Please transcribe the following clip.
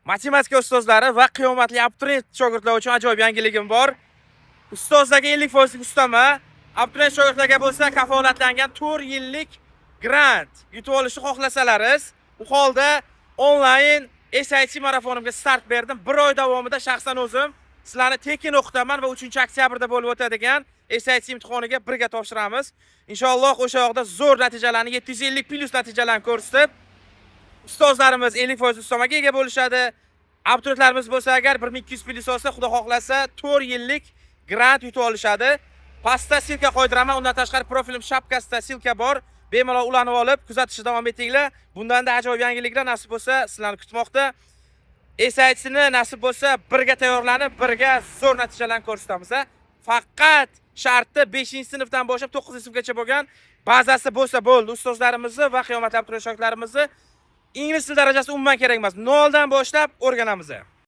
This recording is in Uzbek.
matematika ustozlari va qiyomatli abituriyent shogirdlar uchun ajoyib yangiligim bor. Ustozlarga 50% ustama, abituriyent shogirdlarga bo'lsa kafolatlangan 4 yillik grant yutib olishni xohlasalaringiz, u holda onlayn SIT marafonimga start berdim. 1 oy davomida shaxsan o'zim sizlarni tekin o'qitaman va 3-oktyabrda bo'lib o'tadigan SIT imtihoniga birga topshiramiz. Inshaalloh o'sha yoqda zo'r natijalarni 750+ natijalarni ko'rsatib, ustozlarimiz 50% ustamaga ega bo'lishadi. Abituriyentlarimiz bo'lsa agar 1200+ olsa, xudo xohlasa 4 yillik grant yutib olishadi. Pastda silka qo'ydiraman, undan tashqari profilim shapkasida silka bor. Bemalol ulanib olib, kuzatishni davom etinglar. Bundan-da ajoyib yangiliklar nasib bo'lsa sizlarni kutmoqda. SIT'ni nasib bo'lsa birga tayyorlanib, birga zo'r natijalarni ko'rsatamiz. Faqat sharti 5-sinfdan boshlab 9-sinfgacha bo'lgan bazasi bo'lsa bo'ldi. Ustozlarimizni va qiyomatli abituriyent shogirdlarimizni ingliz tili darajasi umuman kerak emas. 0 dan boshlab o'rganamiz.